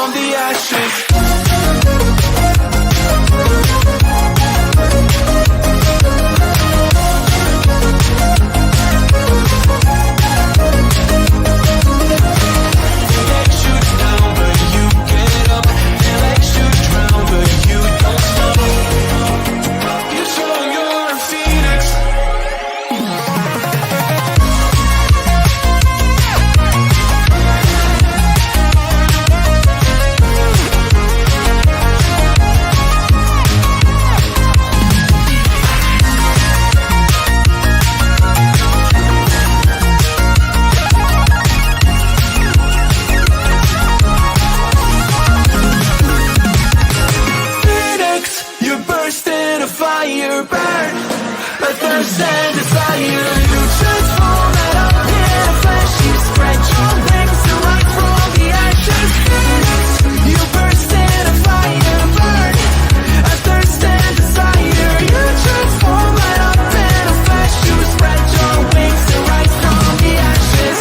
from the ashes. Fire burn, but thirst and desire. You transform out of pit of flesh. You spread your wings to rise from the ashes. Phoenix, you burst in a fire burn, a thirst and desire. You transform out of pit of flesh. You spread your wings to rise from the ashes.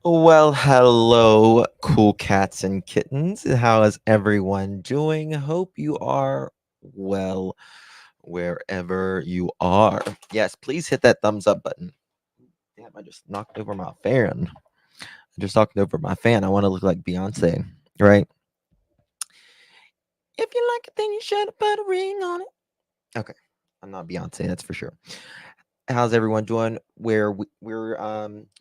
Well, hello, cool cats and kittens. How is everyone doing? Hope you are well wherever you are. Yes, please hit that thumbs up button. Damn, I just knocked over my fan. I just knocked over my fan. I want to look like Beyonce, right? If you like it, then you should have put a ring on it. Okay, I'm not Beyonce, that's for sure. How's everyone doing? We're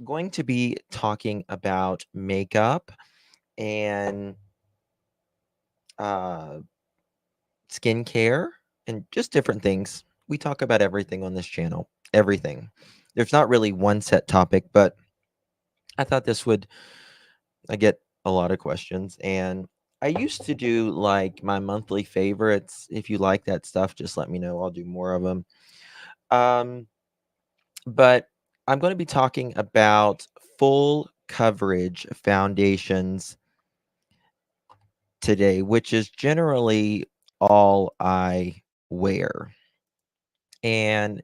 going to be talking about makeup and uh skincare and just different things. We talk about everything on this channel. Everything. There's not really one set topic, but I thought I get a lot of questions, and I used to do like my monthly favorites. If you like that stuff, just let me know. I'll do more of them. Um but I'm going to be talking about full coverage foundations today, which is generally all I wear. And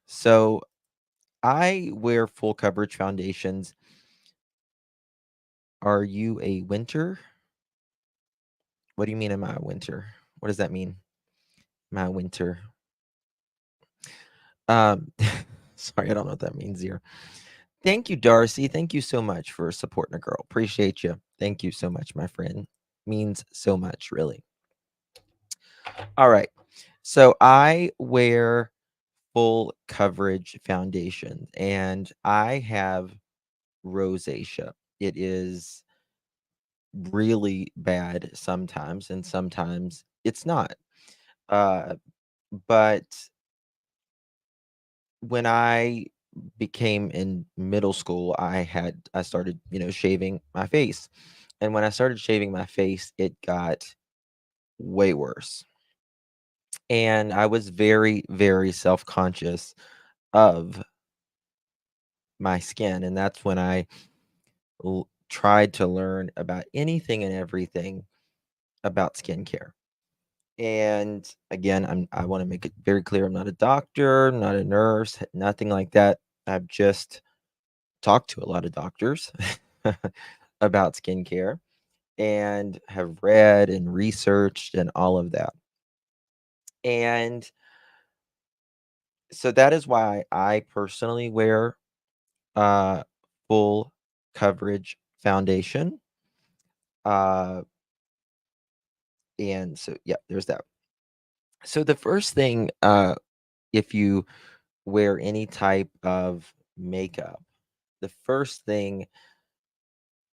so I wear full coverage foundations. Are you a winter? What do you mean, am I a winter? What does that mean? Am I a winter? Um, sorry, I don't know what that means here. Thank you, Darcy. Thank you so much for supporting a girl. Appreciate you. Thank you so much, my friend. Means so much, really. All right. So I wear full coverage foundation, and I have rosacea. It is really bad sometimes, and sometimes it's not. Uh, but when I became in middle school, I started, shaving my face. And when I started shaving my face, it got way worse. And I was very, very self-conscious of my skin. And that's when I tried to learn about anything and everything about skincare. And again, I want to make it very clear, I'm not a doctor, not a nurse, nothing like that. I've just talked to a lot of doctors about skincare and have read and researched and all of that. And So that is why I personally wear uh full coverage foundation. Uh and so yeah, there's that. So the first thing, if you wear any type of makeup, the first thing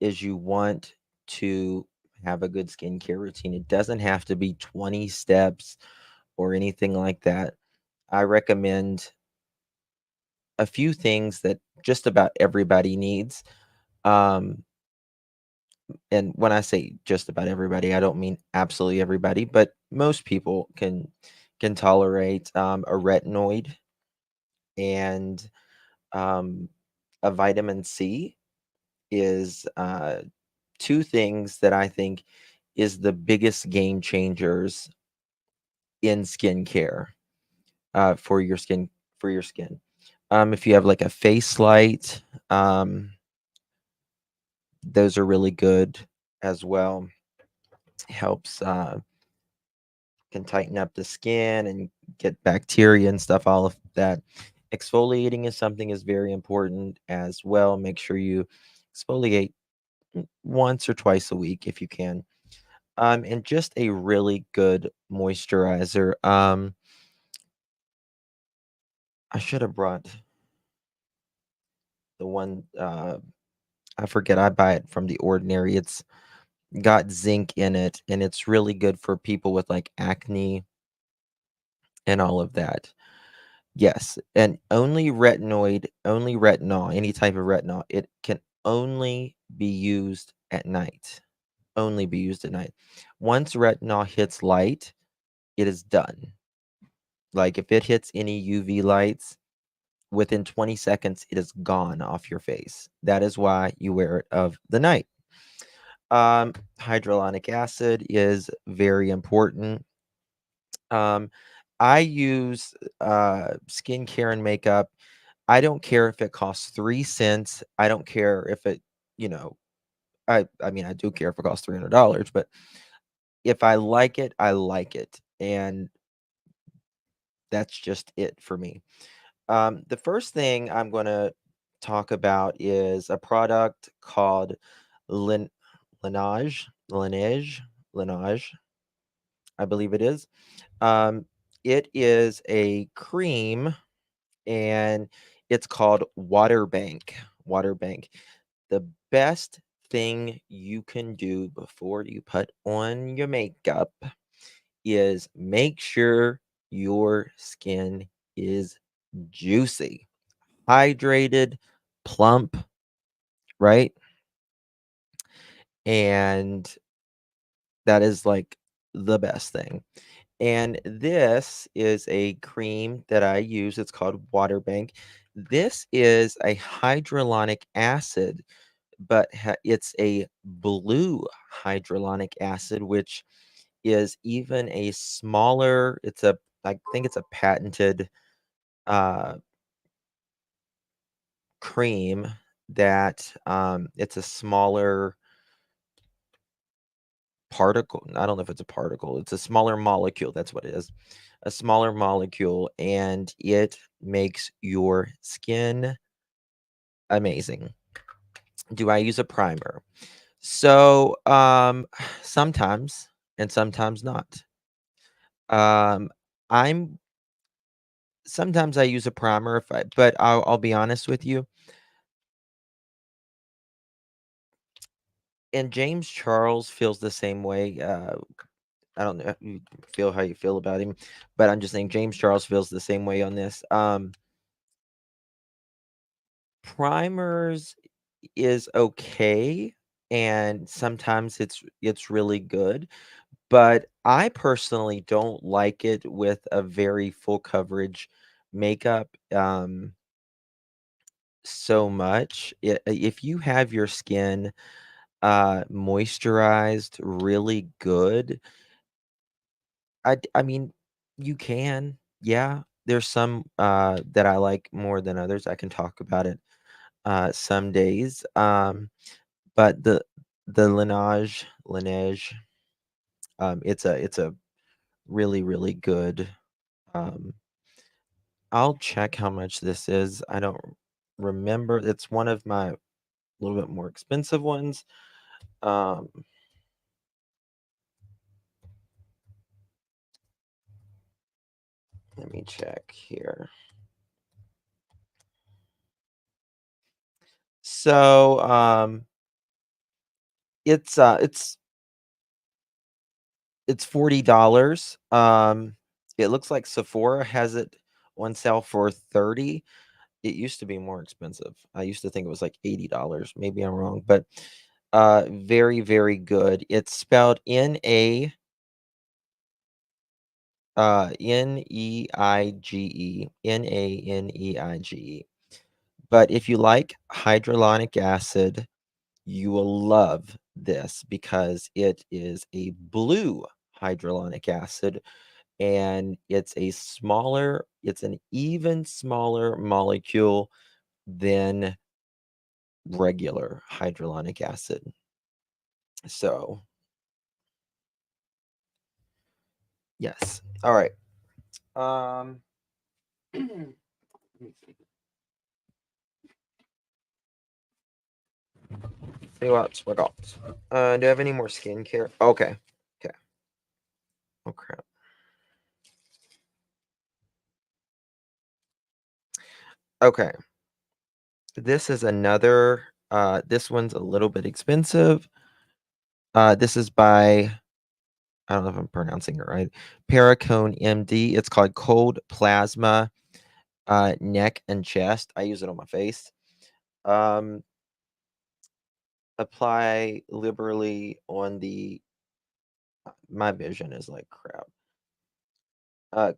is you want to have a good skincare routine. It doesn't have to be 20 steps or anything like that. I recommend a few things that just about everybody needs. Um, and when I say just about everybody, I don't mean absolutely everybody, but most people can tolerate a retinoid and um, a vitamin C is two things that I think is the biggest game changers in skincare for your skin. If you have like a face light, um, those are really good as well. Helps can tighten up the skin and get bacteria and stuff. All of that. Exfoliating is something is very important as well. Make sure you exfoliate once or twice a week if you can. And just a really good moisturizer. I should have brought the one. I forget. I buy it from the Ordinary. It's got zinc in it, and it's really good for people with like acne and all of that. Yes, and only retinol, any type of retinol, it can only be used at night. Only be used at night. Once retinol hits light, it is done. Like if it hits any UV lights, within 20 seconds, it is gone off your face. That is why you wear it of the night. Hyaluronic acid is very important. Um, I use skincare and makeup. I don't care if it costs 3 cents. I don't care if it, you know, I mean, I do care if it costs $300, but if I like it, I like it. And that's just it for me. The first thing I'm going to talk about is a product called Lin- Laneige, Laneige, Laneige, I believe it is. Um, it is a cream and it's called Water Bank. Water Bank. The best thing you can do before you put on your makeup is make sure your skin is juicy, hydrated, plump, right? And that is like the best thing. And this is a cream that I use. It's called Water Bank. This is a hydrolonic acid, but it's a blue hydrolonic acid, which is even a smaller. I think it's a patented uh, cream that it's a smaller particle. I don't know if it's a particle. It's a smaller molecule. That's what it is. A smaller molecule, and it makes your skin amazing. Do I use a primer? So, sometimes and sometimes not. Um, I'm sometimes I use a primer but I'll be honest with you. And James Charles feels the same way. I don't know if you feel how you feel about him, but I'm just saying James Charles feels the same way on this. Primers is okay, and sometimes it's really good, but I personally don't like it with a very full coverage makeup so much. If you have your skin moisturized really good, I mean, you can. Yeah, there's some that I like more than others. I can talk about it some days. But the Laneige, it's a really, really good, um, I'll check how much this is. I don't remember. It's one of my little bit more expensive ones. Um, let me check here. So, it's $40. It looks like Sephora has it on sale for 30. It used to be more expensive. I used to think it was like $80. Maybe I'm wrong, but very, very good. It's spelled Neige, Naneige. But if you like hydrolonic acid, you will love this because it is a blue hydrolonic acid, and it's an even smaller molecule than regular hydrolonic acid. So, yes. All right. Um, see what we got. Do I have any more skincare? Okay. Okay. Oh crap. Okay. This is another. This one's a little bit expensive. This is by, I don't know if I'm pronouncing it right. Perricone MD. It's called Cold Plasma Neck and Chest. I use it on my face. Um, apply liberally on the. My vision is like crap.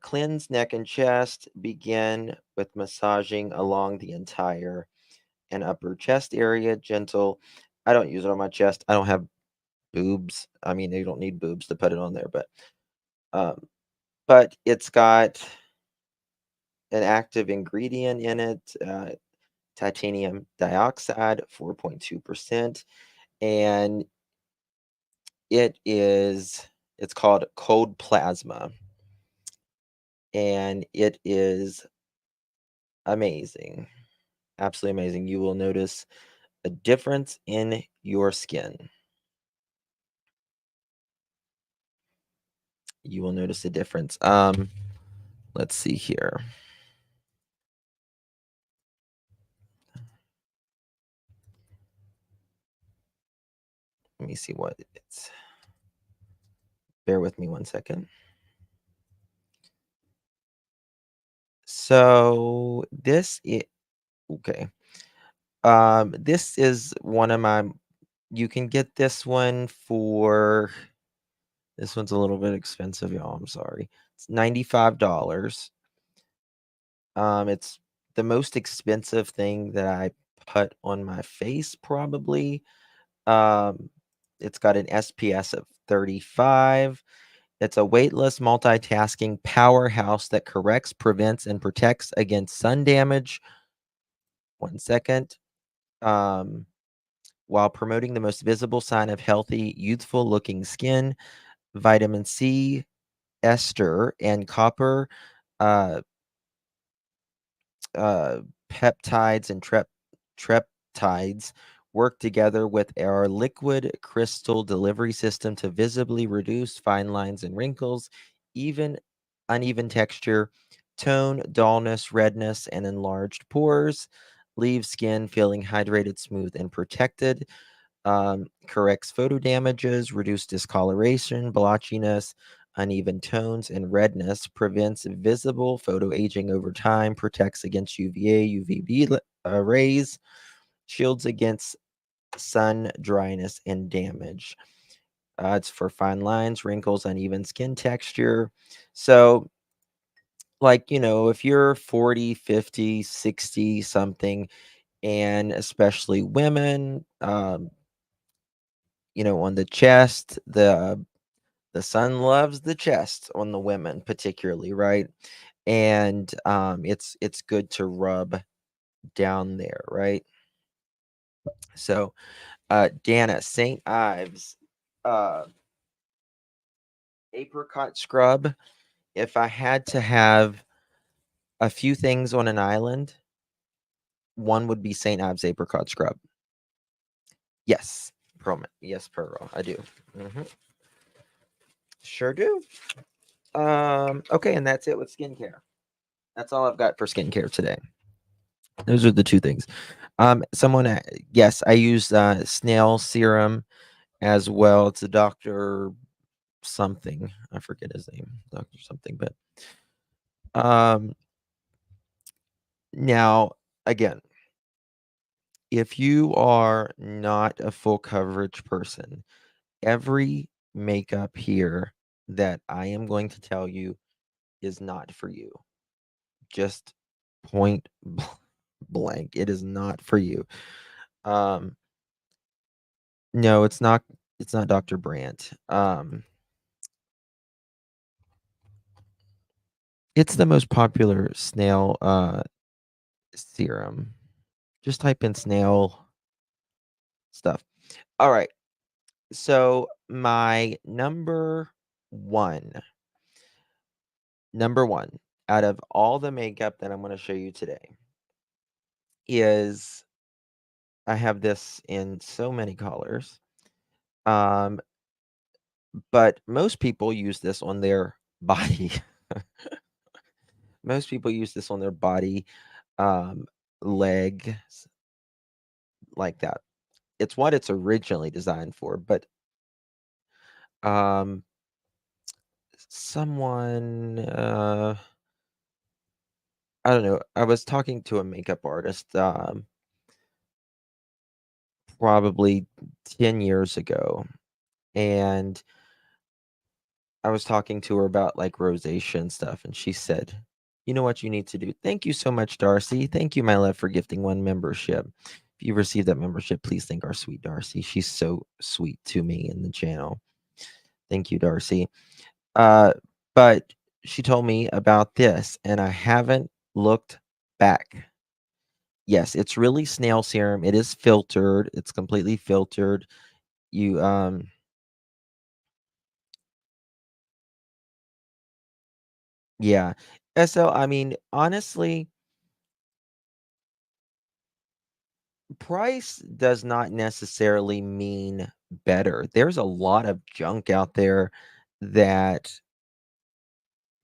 Cleanse neck and chest. Begin with massaging along the entire and upper chest area. Gentle. I don't use it on my chest. I don't have boobs. I mean, you don't need boobs to put it on there, um, but it's got an active ingredient in it, titanium dioxide, 4.2%, and it's called cold plasma, and it is amazing, absolutely amazing. You will notice a difference in your skin. You will notice a difference. Let's see here. Let me see what it's. Bear with me one second. So this is okay. This is one of my. You can get this one for. This one's a little bit expensive, y'all. I'm sorry. It's $95. It's the most expensive thing that I put on my face, probably. Um, it's got an SPS of 35. It's a weightless multitasking powerhouse that corrects, prevents, and protects against sun damage. One second. Um, while promoting the most visible sign of healthy, youthful looking skin, vitamin C, ester, and copper, uh, uh, peptides and treptides work together with our liquid crystal delivery system to visibly reduce fine lines and wrinkles, even uneven texture, tone, dullness, redness, and enlarged pores. Leave skin feeling hydrated, smooth, and protected. Corrects photo damages, reduce discoloration, blotchiness, uneven tones, and redness, prevents visible photo aging over time, protects against UVA, UVB rays, shields against sun dryness and damage. It's for fine lines, wrinkles, uneven skin texture. So, like, if you're 40, 50, 60 something, and especially women, on the chest, the sun loves the chest on the women particularly, right? And it's good to rub down there, right? So Dana, St. Ives, uh apricot scrub. If I had to have A few things on an island. One would be St. Ives apricot scrub. Yes, yes, Pearl. I do. Sure do. Okay, and that's it with skincare. That's all I've got for skincare today. Those are the two things. Someone, yes, I use snail serum as well. It's a doctor something. I forget his name, doctor something. But um, now again, if you are not a full coverage person, every makeup here that I am going to tell you is not for you. Just point blank. It is not for you. Um, no, it's not. It's not Dr. Brandt. It's the most popular snail serum. Just type in snail stuff. All right. So my one, number one out of all the makeup that I'm going to show you today is I have this in so many colors. Um, but most people use this on their body. Most people use this on their body, um, legs, like that. It's what it's originally designed for, but um, someone, I don't know. I was talking to a makeup artist, probably 10 years ago, and I was talking to her about like rosacea and stuff, and she said, "You know what you need to do? Thank you so much, Darcy. Thank you, my love, for gifting one membership. If you received that membership, please thank our sweet Darcy. She's so sweet to me in the channel. Thank you, Darcy." Uh, but she told me about this, and I haven't looked back. Yes, it's really snail serum. It is filtered. It's completely filtered. You yeah. So I mean, honestly, price does not necessarily mean better. There's a lot of junk out there that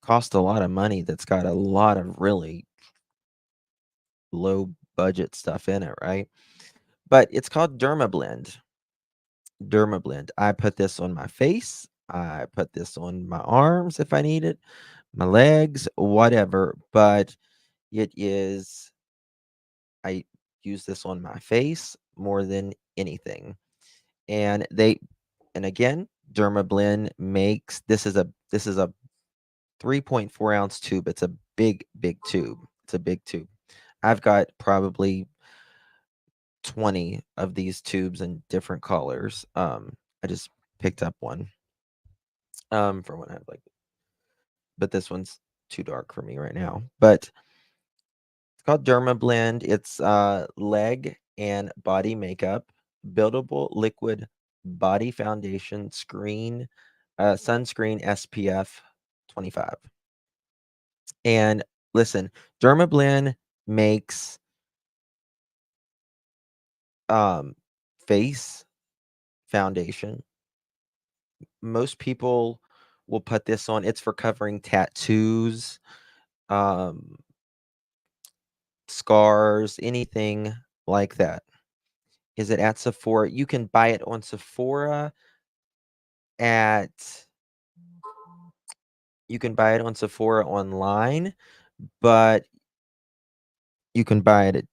cost a lot of money that's got a lot of really low budget stuff in it, right? But it's called Dermablend. Dermablend. I put this on my face. I put this on my arms if I need it, my legs, whatever. But it is, I use this on my face more than anything. And and again, Dermablend makes this is a 3.4 ounce tube. It's a big tube. It's a big tube. I've got probably 20 of these tubes in different colors. I just picked up one for when I have like, but this one's too dark for me right now. But it's called Dermablend. It's leg and body makeup, buildable liquid body foundation, sunscreen SPF 25. And listen, Dermablend makes um face foundation. Most people will put this on. It's for covering tattoos, um, scars, anything like that. Is it at Sephora? You can buy it on Sephora at you can buy it on Sephora online, but you can buy it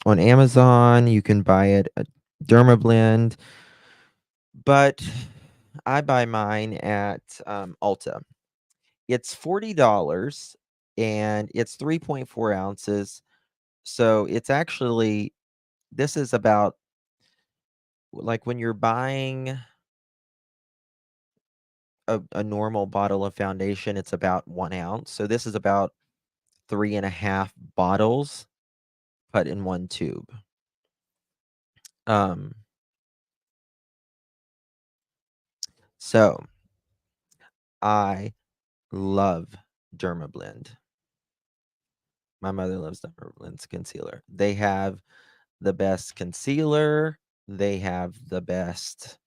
on Amazon, you can buy it at Dermablend, but I buy mine at Ulta. It's $40 and it's 3.4 ounces. So it's actually, this is about like when you're buying a normal bottle of foundation, it's about 1 ounce. So this is about 3.5 bottles put in one tube. Um, so I love Dermablend. My mother loves Dermablend's concealer. They have the best concealer, they have the best,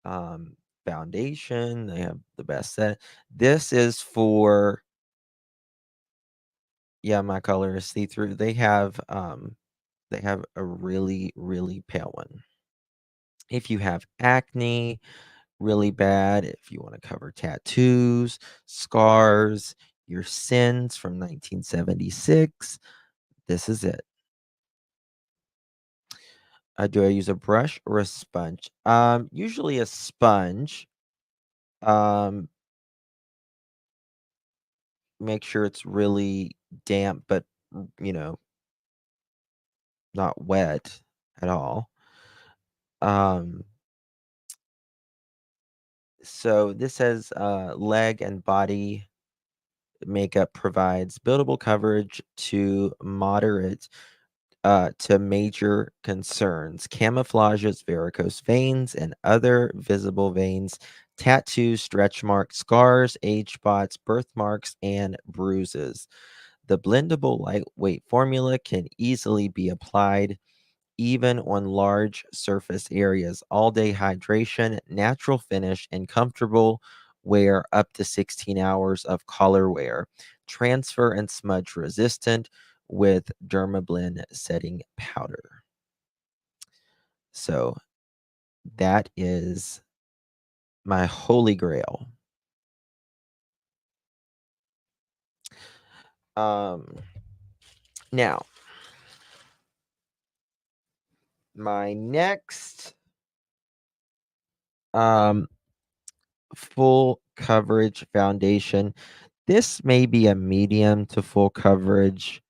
um, foundation, they have the best set. This is for yeah, my color is see-through. They have a really, really pale one. If you have acne really bad, if you wanna cover tattoos, scars, your sins from 1976, this is it. Do I use a brush or a sponge? Usually a sponge. Um, make sure it's really damp, but, you know, not wet at all. Um, so this says, leg and body makeup provides buildable coverage to moderate to major concerns, camouflages varicose veins and other visible veins, tattoos, stretch marks, scars, age spots, birthmarks, and bruises. The blendable lightweight formula can easily be applied even on large surface areas. All day hydration, natural finish, and comfortable wear up to 16 hours of color wear. Transfer and smudge resistant with Dermablend setting powder. So that is my holy grail. Um, now, my next um, full coverage foundation. This may be a medium to full coverage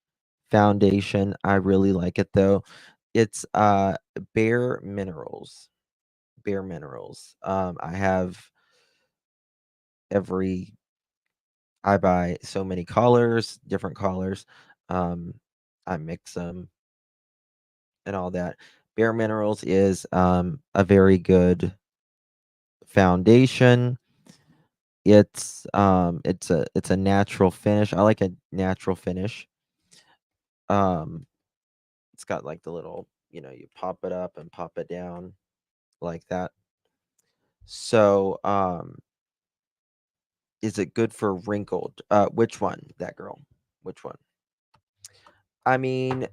foundation. I really like it though. It's Bare Minerals. Bare Minerals. I have every I buy so many colors, different colors. Um, I mix them and all that. Bare Minerals is a very good foundation. It's a natural finish. I like a natural finish. Um, it's got like the little, you pop it up and pop it down like that. So, is it good for wrinkled? Which one? That girl. Which one? I mean,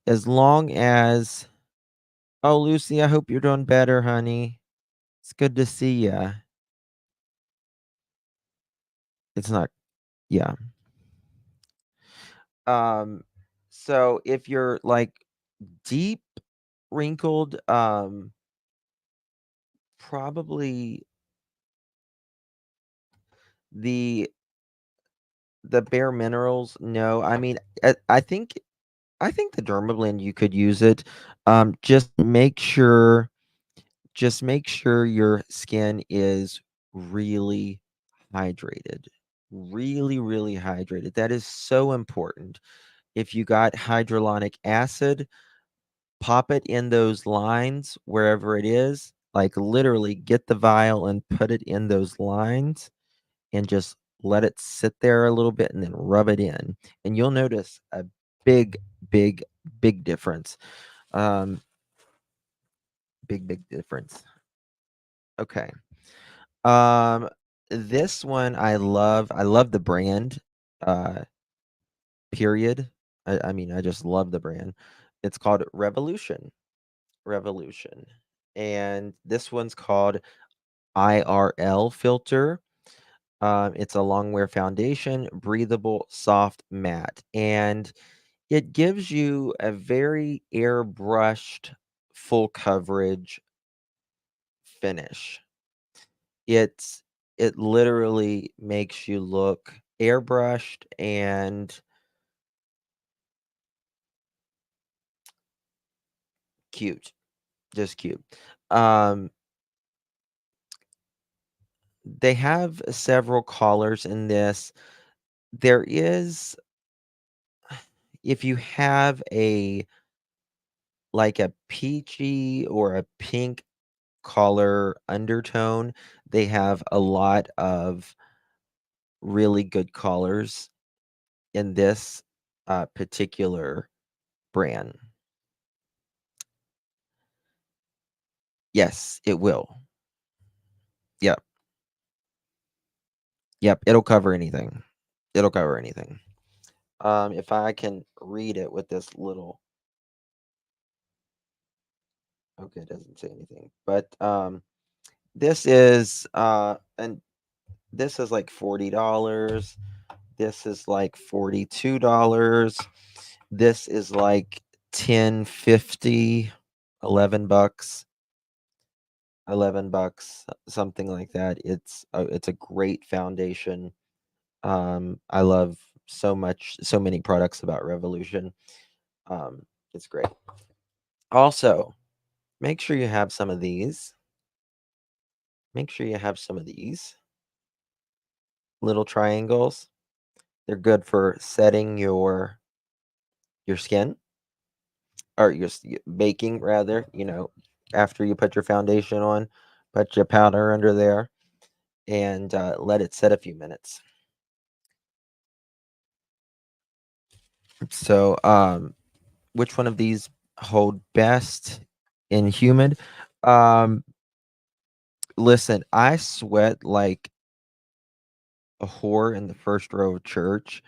as long as oh, Lucy, I hope you're doing better, honey. It's good to see ya. It's not yeah. Um, so if you're, like, deep wrinkled, probably the Bare Minerals, no. I mean, I think the Dermablend, you could use it. Just make sure your skin is really hydrated. Really, really hydrated. That is so important. If you got hyaluronic acid, pop it in those lines wherever it is. Like literally get the vial and put it in those lines and just let it sit there a little bit and then rub it in. And you'll notice a big, big, big difference. Um, big, big difference. Okay. Um, this one I love. I love the brand. Uh, period. I mean, I just love the brand. It's called Revolution. Revolution. And this one's called IRL filter. It's a long wear foundation, breathable, soft, matte, and it gives you a very airbrushed, full coverage finish. It's it literally makes you look airbrushed and cute, just cute. Um, they have several colors in this. There is if you have a like a peachy or a pink color undertone, they have a lot of really good colors in this particular brand. Yes, it will. Yep. Yep. It'll cover anything. It'll cover anything. If I can read it with this little, okay, it doesn't say anything, but this is and this is like $40. This is like $42. This is like 10.50, 11 bucks, 11 bucks, something like that. It's a great foundation. I love so many products about Revolution. It's great. Also, make sure you have some of these. Make sure you have some of these little triangles. They're good for setting your skin, or baking rather, after you put your foundation on, put your powder under there and let it set a few minutes. So, which one of these hold best in humid? Um, listen, I sweat like a whore in the first row of church.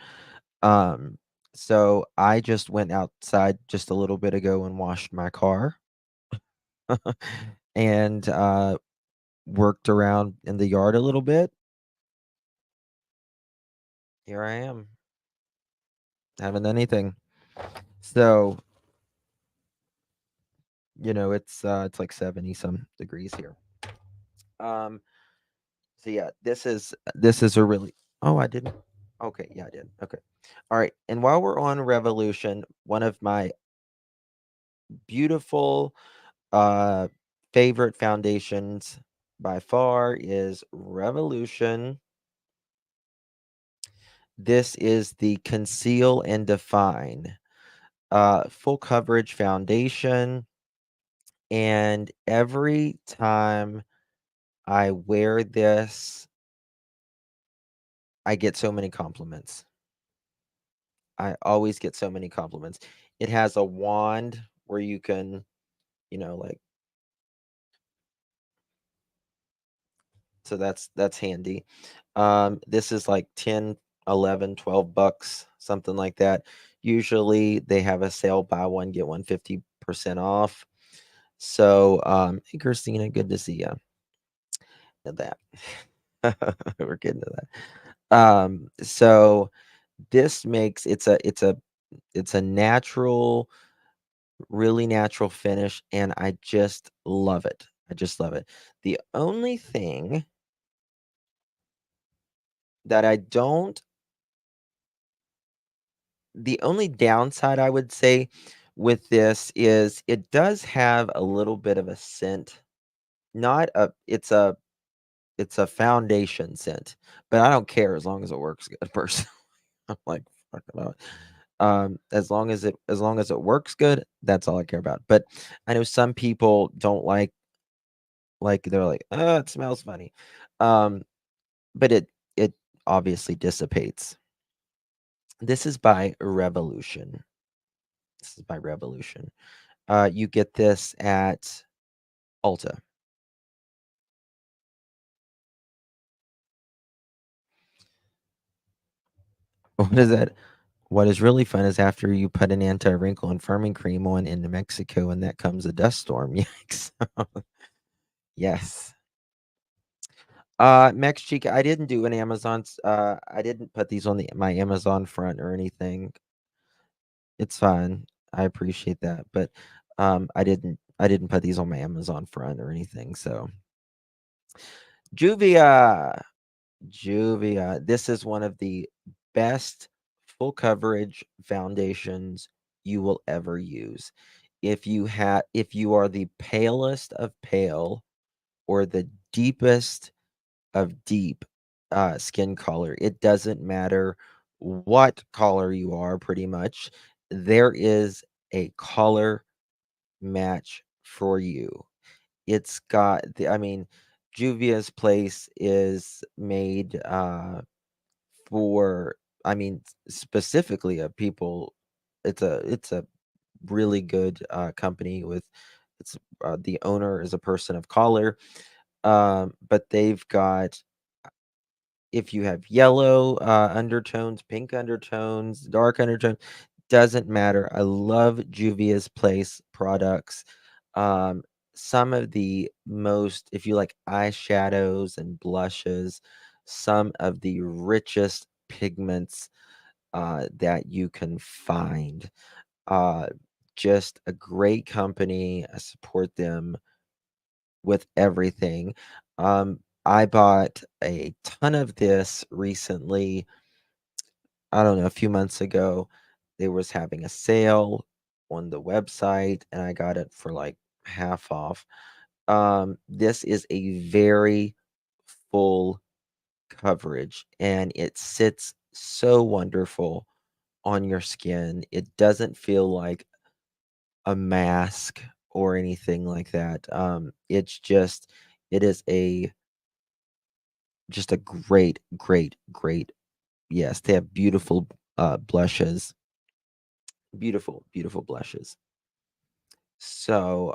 Um, so I just went outside just a little bit ago and washed my car and worked around in the yard a little bit. Here I am. Haven't done anything. So, it's like 70 some degrees here. Um, so yeah, this is a really, oh, I didn't. Okay, yeah, I did. Okay. All right. And while we're on Revolution, one of my beautiful uh favorite foundations by far is Revolution. This is the Conceal and Define full coverage foundation. And every time I wear this, I get so many compliments. I always get so many compliments. It has a wand where you can, like, so that's handy. This is like 10, 11, 12 bucks, something like that. Usually they have a sale, buy one get one 50% off. So, hey Christina, good to see you. At that. We're getting to that. So this makes it's a natural, really natural finish, and I just love it. I just love it. The only thing that I don't the only downside I would say with this is it does have a little bit of a scent. Not a it's a foundation scent, but I don't care as long as it works good personally. I'm like, fuck about it. As long as it works good, that's all I care about. But I know some people don't like they're like, "Oh, it smells funny." Um, but it obviously dissipates. This is by Revolution. This is by Revolution. You get this at Ulta. What is that? What is really fun is after you put an anti-wrinkle and firming cream on in New Mexico, and that comes a dust storm. Yikes. Yes. Max Cheek, I didn't do an I didn't put these on my Amazon front or anything. It's fine. I appreciate that, but I didn't put these on my Amazon front or anything. So Juvia, Juvia. This is one of the best full coverage foundations you will ever use. If you are the palest of pale or the deepest of deep skin color, it doesn't matter what color you are, pretty much. There is a color match for you. It's got I mean, Juvia's place is made for I mean, specifically of people. It's a really good company with it's the owner is a person of color, but they've got if you have yellow undertones, pink undertones, dark undertones, doesn't matter. I love Juvia's Place products. Um, some of the most, if you like eyeshadows and blushes, some of the richest pigments that you can find. Uh, just a great company. I support them with everything. I bought a ton of this recently. I don't know, a few months ago. They was having a sale on the website, and I got it for like half off. This is a very full coverage, and it sits so wonderful on your skin. It doesn't feel like a mask or anything like that. It's just it is a just a great, great, great yes, they have beautiful, blushes. Beautiful, beautiful blushes. So,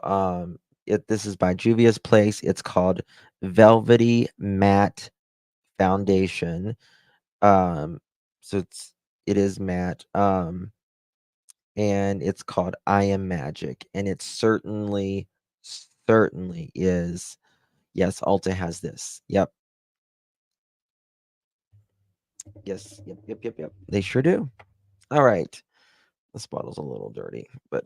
this is by Juvia's Place. It's called Velvety Matte Foundation. Um, so it is matte, and it's called I Am Magic, and it certainly is. Yes, Ulta has this. Yep. Yes. Yep, yep, yep, yep. They sure do. All right. This bottle's a little dirty, but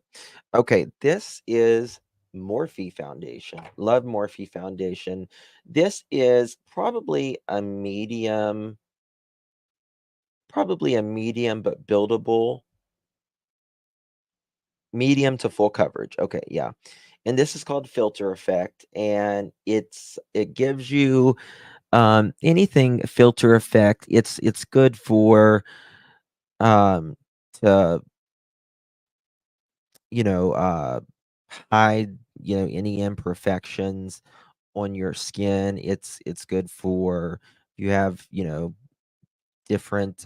okay, this is Morphe foundation. Love Morphe foundation. This is probably a medium but buildable, medium to full coverage. Okay, yeah. And this is called filter effect, and it gives you anything filter effect. It's good for um to you know hide any imperfections on your skin. It's good for you have, different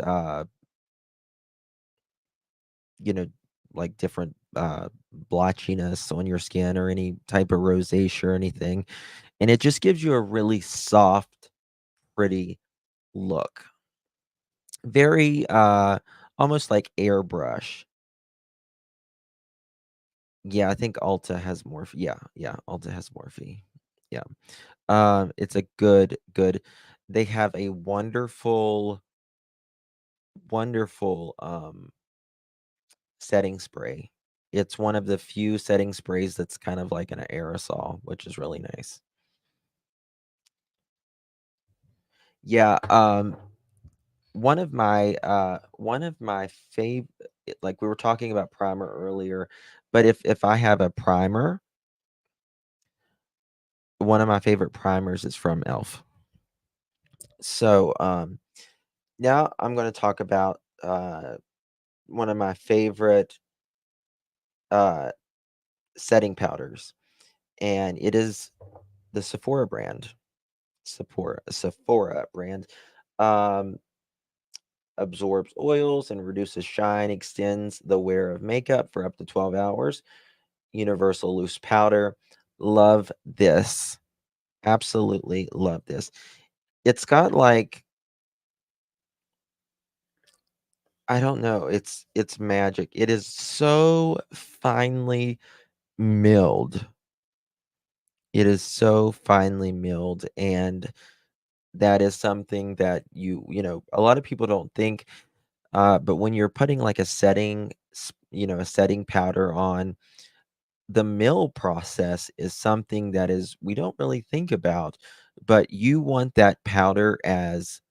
you know, like different blotchiness on your skin or any type of rosacea or anything. And it just gives you a really soft, pretty look. Very almost like airbrush. Yeah, I think Ulta has Morphe. Yeah, yeah, Ulta has Morphe. Yeah. It's a good they have a wonderful setting spray. It's one of the few setting sprays that's kind of like an aerosol, which is really nice. Yeah, one of my fav like we were talking about primer earlier, but if I have a primer, one of my favorite primers is from Elf. So, now I'm gonna talk about one of my favorite uh setting powders, and it is the Sephora brand. Sephora brand. Um, absorbs oils and reduces shine, extends the wear of makeup for up to 12 hours. Universal loose powder. Love this. Absolutely love this. It's got like I don't know, it's magic. It is so finely milled. It is so finely milled, and that is something that a lot of people don't think. But when you're putting like a setting powder on, the mill process is something that is we don't really think about, but you want that powder as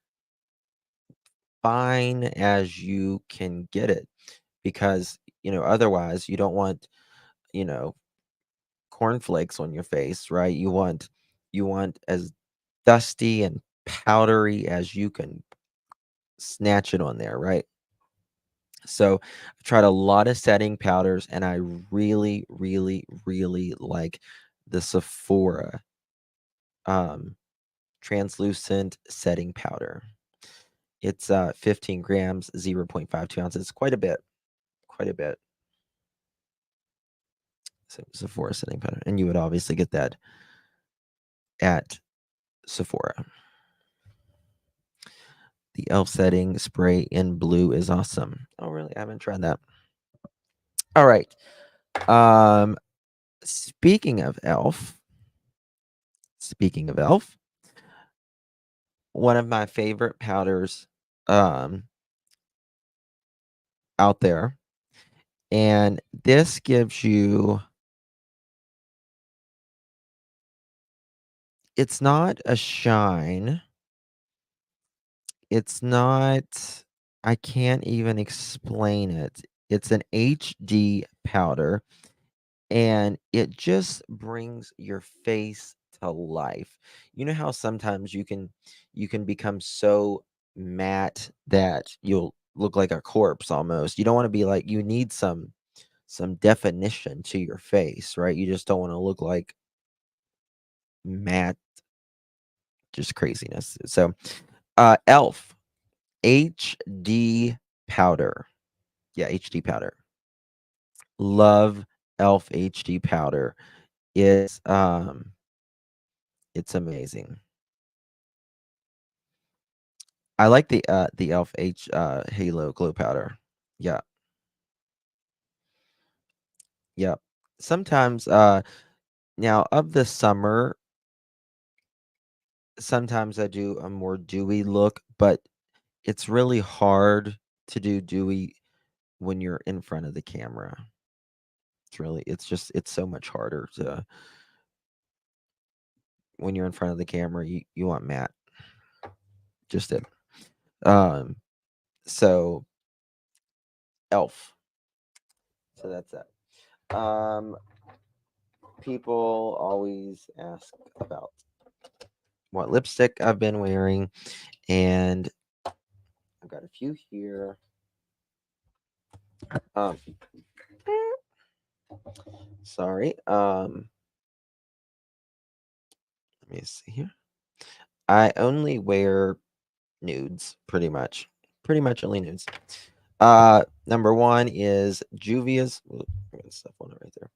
fine as you can get it because, otherwise you don't want, you know, cornflakes on your face, right? You want as dusty and powdery as you can snatch it on there, right? So I've tried a lot of setting powders and I really, really, really like the Sephora um, translucent setting powder. It's 15 grams, 0.52 ounces. Quite a bit. Quite a bit. So Sephora setting powder. And you would obviously get that at Sephora. The e.l.f. setting spray in blue is awesome. Oh, really? I haven't tried that. All right. Speaking of e.l.f., one of my favorite powders out there, and this gives you, it's not a shine. It's not, I can't even explain it. It's an HD powder, and it just brings your face to life. You know how sometimes you can become so matte that you'll look like a corpse almost. You don't want to be like, you need some definition to your face, right? You just don't want to look like matte, just craziness. So e.l.f. HD powder. Yeah, HD powder. Love e.l.f. HD powder. It's amazing. I like the e.l.f. Halo Glow Powder. Yeah, yeah. Sometimes now of the summer, sometimes I do a more dewy look, but it's really hard to do dewy when you're in front of the camera. It's so much harder to, when you're in front of the camera, you want matte. Just it. Um so e.l.f. So that's that. People always ask about what lipstick I've been wearing, and I've got a few here. Um, sorry. Let me see here. I only wear nudes, pretty much. Pretty much only nudes. Number one is Juvia's. Stuff on it right there.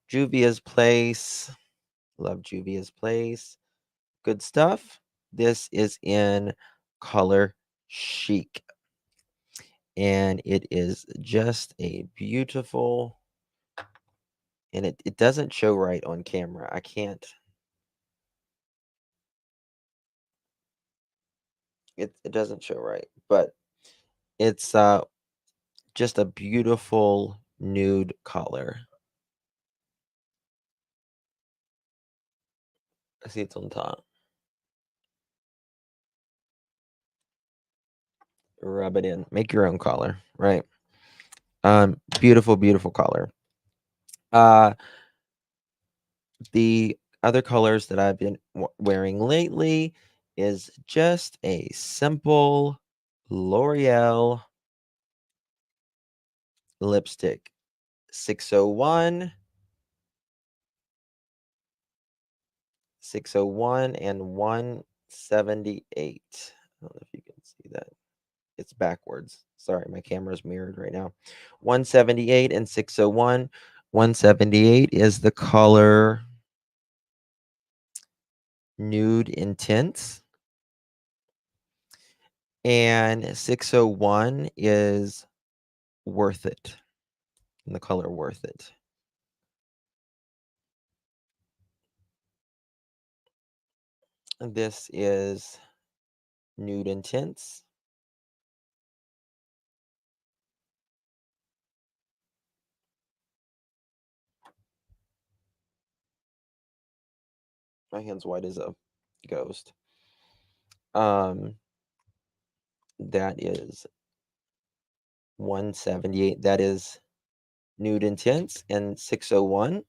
Juvia's Place. Love Juvia's Place. Good stuff. This is in color chic, and it is just a beautiful, and it doesn't show right on camera. I can't, it doesn't show right, but it's just a beautiful nude color. I see it's on top. Rub it in. Make your own color, right? Beautiful, beautiful color. The other colors that I've been wearing lately is just a simple L'Oreal lipstick. 601, 601, and 178. I don't know if you can see that. It's backwards. Sorry, my camera's mirrored right now. 178 and 601. 178 is the color Nude Intense, and 601 is Worth It. And the color Worth It. And this is Nude Intense. My hand's white as a ghost. That is 178. That is Nude Intense, and 601.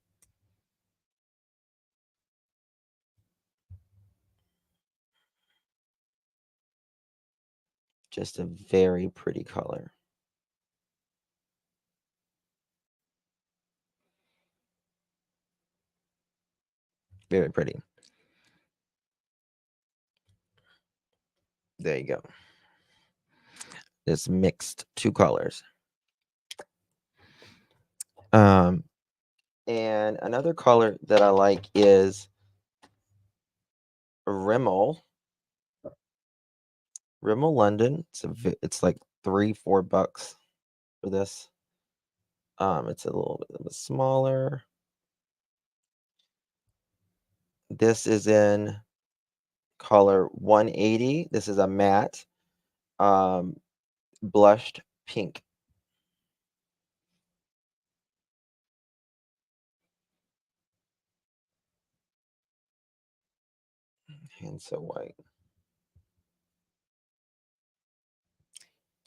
Just a very pretty color. Very pretty. There you go. It's mixed 2 colors. And another color that I like is Rimmel. Rimmel London. It's like $3-4 for this. It's a little bit smaller. This is in color 180. This is a matte blushed pink. And so white.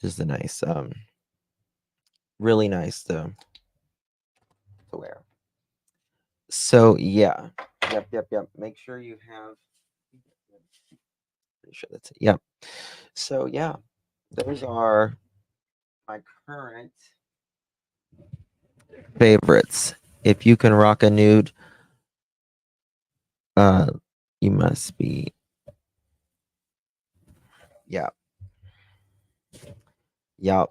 Just a nice, really nice to wear. So yeah. Yep. Make sure you have. Pretty sure that's it. Yep. So yeah, those are my current favorites. If you can rock a nude, uh, you must be. Yeah. Yep.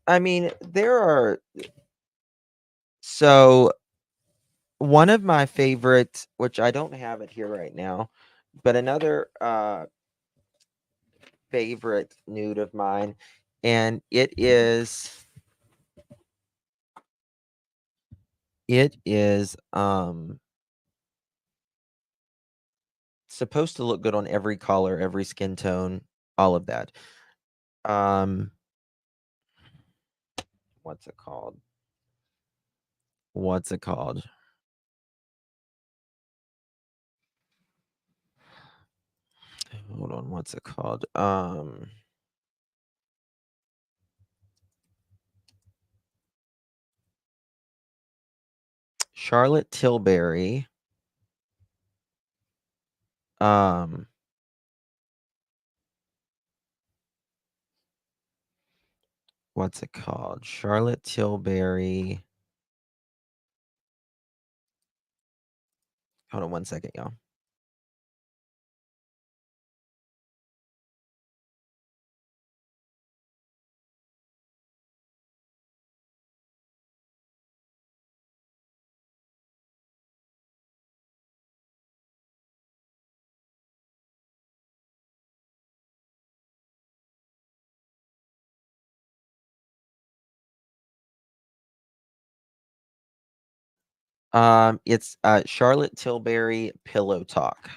I mean, there are. So one of my favorites, which I don't have it here right now, but another favorite nude of mine, and it is supposed to look good on every color, every skin tone, all of that. What's it called? What's it called? Hold on, what's it called? Charlotte Tilbury. What's it called? Charlotte Tilbury. Hold on one second, y'all. It's Charlotte Tilbury Pillow Talk.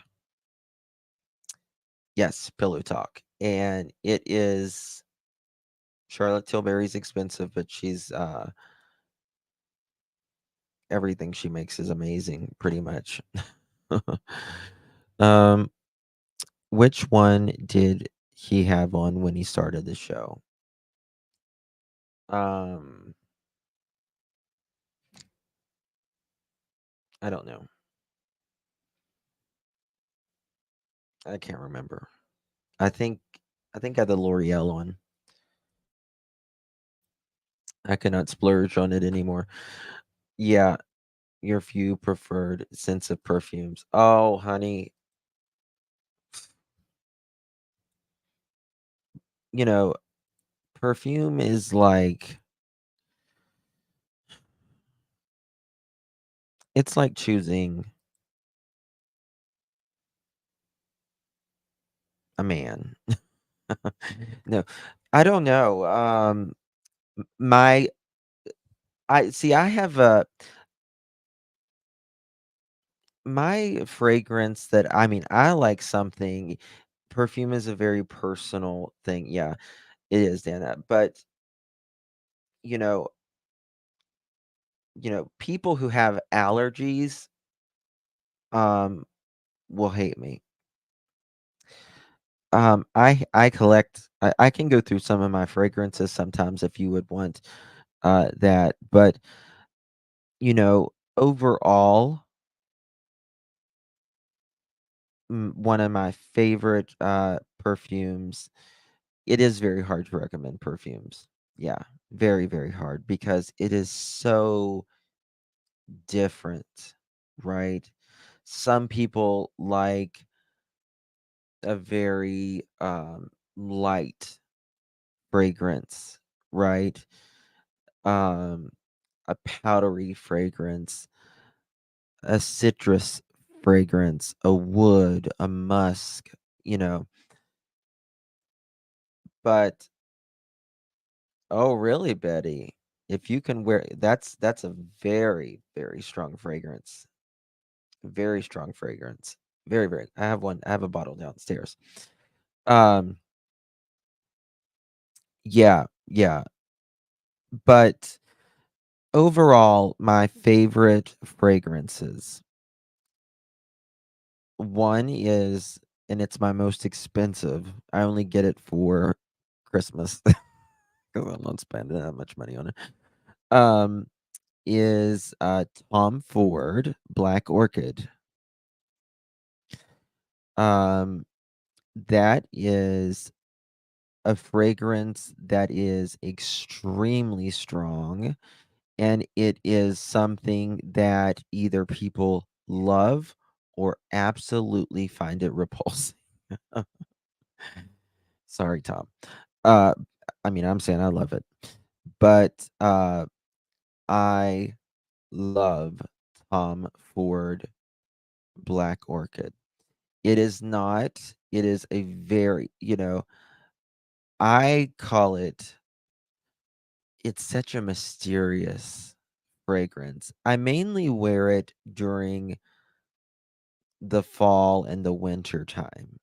Yes, Pillow Talk. And it is Charlotte Tilbury's expensive, but she's everything she makes is amazing, pretty much. um, which one did he have on when he started the show? Um, I don't know. I can't remember. I think I had the L'Oreal on. I cannot splurge on it anymore. Yeah, your few preferred scents of perfumes. Oh, honey, you know, perfume is like it's like choosing a man. No, I don't know. My I see. I have a my fragrance that I mean. I like something. Perfume is a very personal thing. Yeah, it is, Dana. But you know, people who have allergies, um, will hate me. I collect. I can go through some of my fragrances sometimes if you would want that, but overall, one of my favorite perfumes. It is very hard to recommend perfumes. Yeah, very very hard because it is so different, right? Some people like a very light. fragrance, right? Um, a powdery fragrance, a citrus fragrance, a wood, a musk, you know. But oh, really, Betty? If you can wear that's a very, very strong fragrance. Very strong fragrance. Very, very. I have one. I have a bottle downstairs. Um, yeah, yeah. But overall, my favorite fragrances. One is, and it's my most expensive. I only get it for Christmas because I'm not spending that much money on it. Um, is Tom Ford Black Orchid. Um, that is a fragrance that is extremely strong, and it is something that either people love or absolutely find it repulsive. Sorry, Tom. Uh, I mean, I'm saying I love it, but I love Tom Ford Black Orchid. It is not. It is a very, I call it. It's such a mysterious fragrance. I mainly wear it during the fall and the winter time.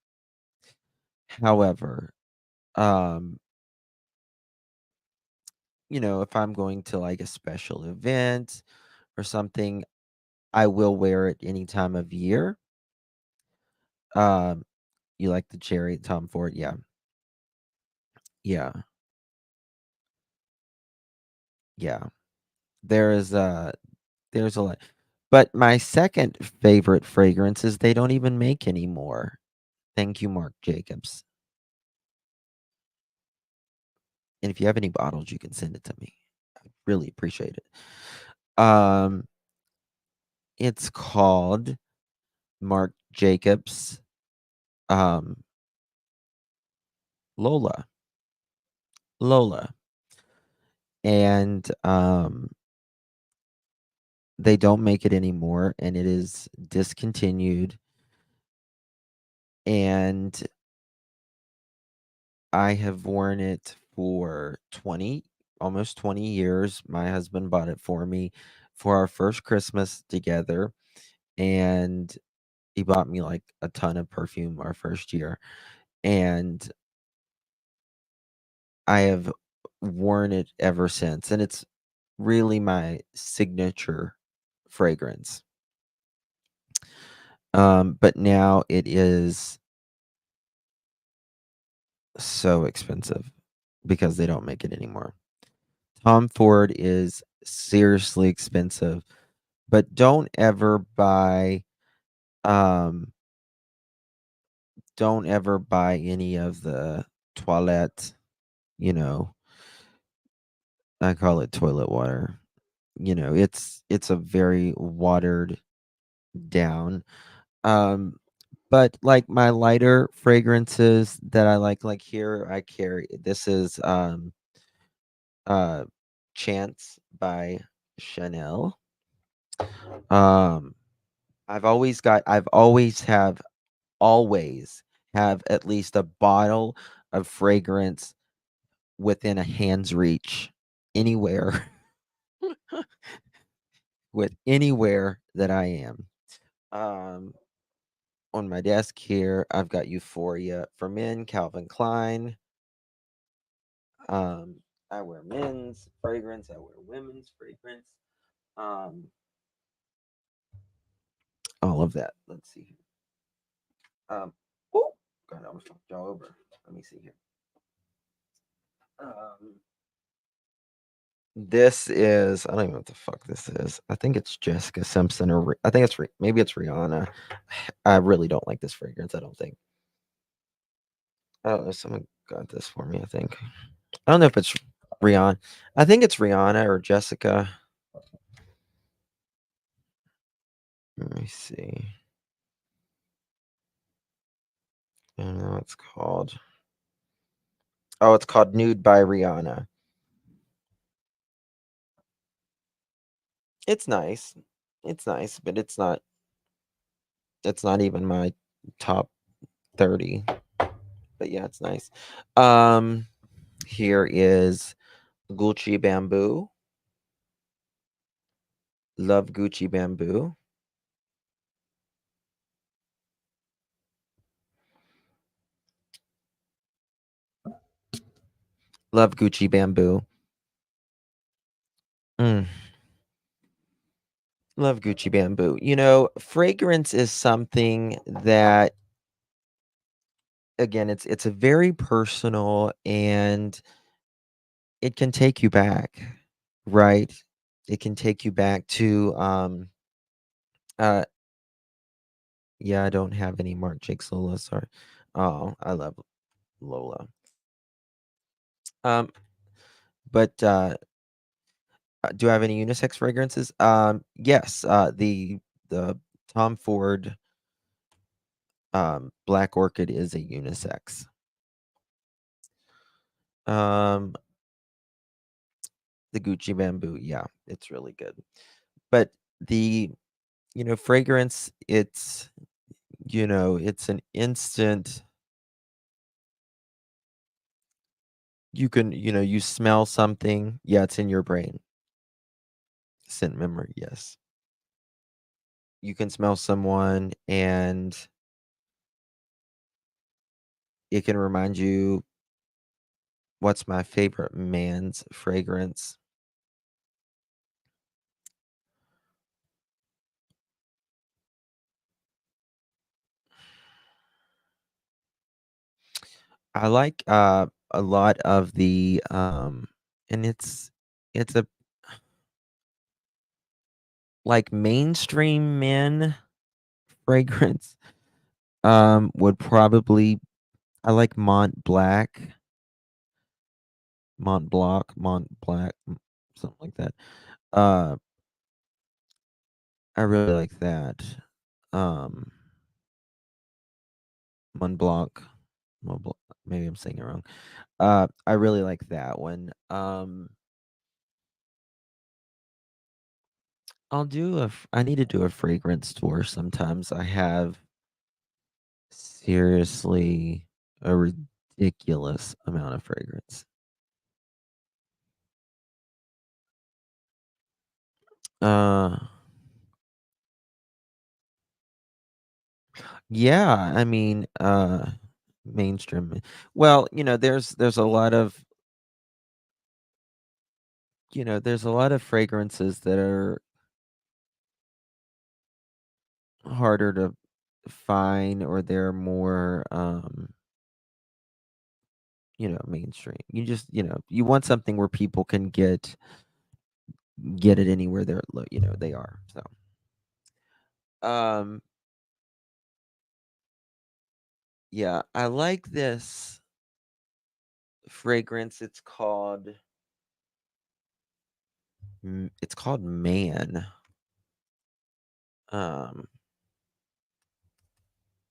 However, um, if I'm going to like a special event or something, I will wear it any time of year. Um, you like the cherry Tom Ford? Yeah. Yeah. Yeah. There is there's a lot. But my second favorite fragrances they don't even make anymore. Thank you, Marc Jacobs. And if you have any bottles, you can send it to me. I really appreciate it. It's called Marc Jacobs um Lola. Lola. And they don't make it anymore and it is discontinued. And I have worn it for almost 20 years. My husband bought it for me for our first Christmas together. And he bought me like a ton of perfume our first year. And I have worn it ever since. And it's really my signature fragrance. But now it is so expensive because they don't make it anymore. Tom Ford is seriously expensive, but um don't ever buy any of the toilette, you know, I call it toilet water. It's a very watered down. But like my lighter fragrances that I like here I carry this is uh Chance by Chanel. Um I've always have at least a bottle of fragrance within a hand's reach anywhere with anywhere that I am. Um on my desk here, I've got Euphoria for men, Calvin Klein. Um I wear men's fragrance, I wear women's fragrance. Um all of that. Let's see here. Oh, God, I almost knocked y'all over. Let me see here. Um, this is I don't even know what the fuck this is. I think it's Jessica Simpson or I think it's maybe it's Rihanna. I really don't like this fragrance. I don't think. I don't know. Someone got this for me. I think. I don't know if it's Rihanna. I think it's Rihanna or Jessica. Let me see. I don't know what it's called. Oh, it's called Nude by Rihanna. It's nice. It's nice, but it's not even my top 30. But yeah, it's nice. Um, Here is Gucci Bamboo. Love Gucci Bamboo. Love Gucci Bamboo. Mm, love Gucci Bamboo. Fragrance is something that, again, it's a very personal, and it can take you back, right? It can take you back to uh yeah, I don't have any Marc Jacques Lola, sorry. Oh, I love Lola. Um, but do I have any unisex fragrances? Yes, the Tom Ford Black Orchid is a unisex. Um, the Gucci Bamboo, yeah, it's really good. But the fragrance, it's an instant. You can, you smell something, yeah, it's in your brain. Scent memory, yes. You can smell someone, and it can remind you. What's my favorite man's fragrance? I like a lot of the and it's a like mainstream men fragrance. Would probably I like Mont Black, something like that. Uh, I really like that. Um, Mont Blanc, Mont Blanc, maybe I'm saying it wrong. I really like that one. I need to do a fragrance tour sometimes. I have seriously a ridiculous amount of fragrance. Uh, yeah, I mean, mainstream. Well, there's a lot of, there's a lot of fragrances that are harder to find, or they're more, mainstream. You just, you want something where people can get it anywhere they are. So, um, yeah, I like this fragrance. It's called Man. Um,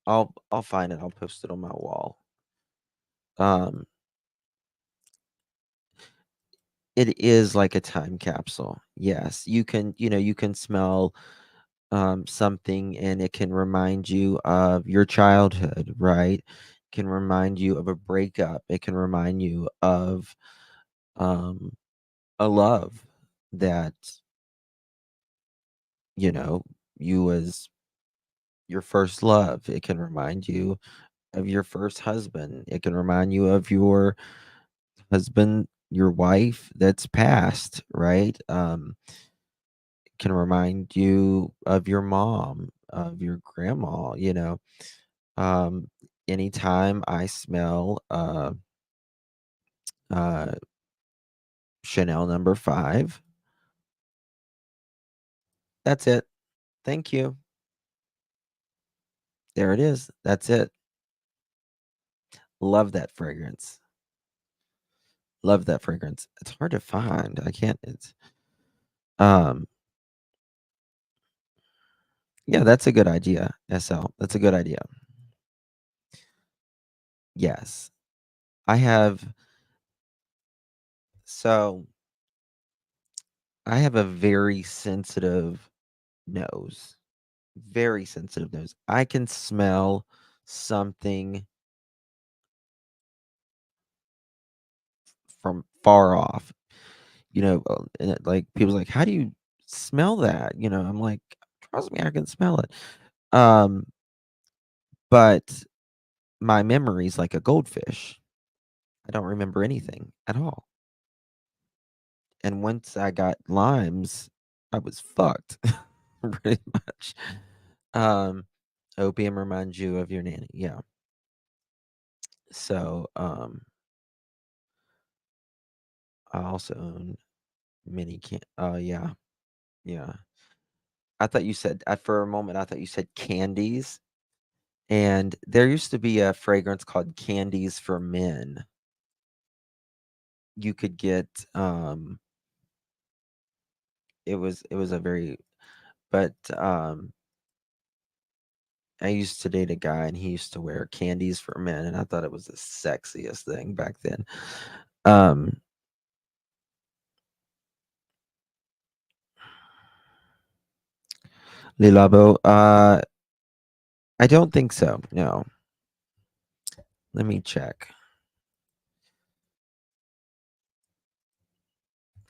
I'll find it. I'll post it on my wall. Um, it is like a time capsule. Yes, you can smell something, and it can remind you of your childhood, right? Can remind you of a breakup. It can remind you of um a love that, you know, you was your first love. It can remind you of your first husband. It can remind you of your husband, your wife that's passed, right? Can remind you of your mom, of your grandma, Um, Anytime I smell uh Chanel number 5, that's it. Thank you. There it is. That's it. Love that fragrance. Love that fragrance. It's hard to find. I can't it's um yeah, that's a good idea, SL. That's a good idea. Yes. I have So I have a very sensitive nose. Very sensitive nose. I can smell something from far off. And like people's like, "How do you smell that?" I'm like, "Trust me, I can smell it." Um, but my memory's like a goldfish. I don't remember anything at all. And once I got limes, I was fucked, pretty much. Um, Opium reminds you of your nanny. Yeah. So, I also own mini can. Oh yeah, yeah. I thought you said for a moment. I thought you said candies. And there used to be a fragrance called Candies for Men. You could get it was a very but I used to date a guy and he used to wear Candies for Men and I thought it was the sexiest thing back then. Um Le Labo, I don't think so. No. Let me check.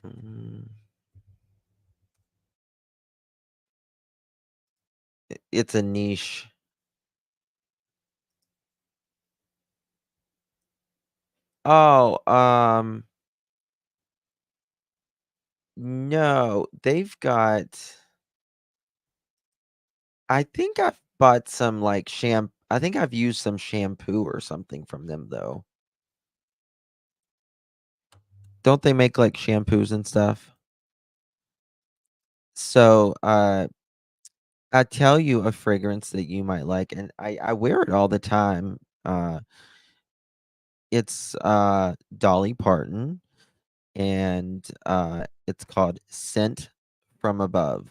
Mm, it's a niche. Oh, no, they've got I think I've bought some, like, I think I've used some shampoo or something from them, though. Don't they make, like, shampoos and stuff? So, I tell you a fragrance that you might like, and I wear it all the time. It's, Dolly Parton, and, it's called Scent from Above.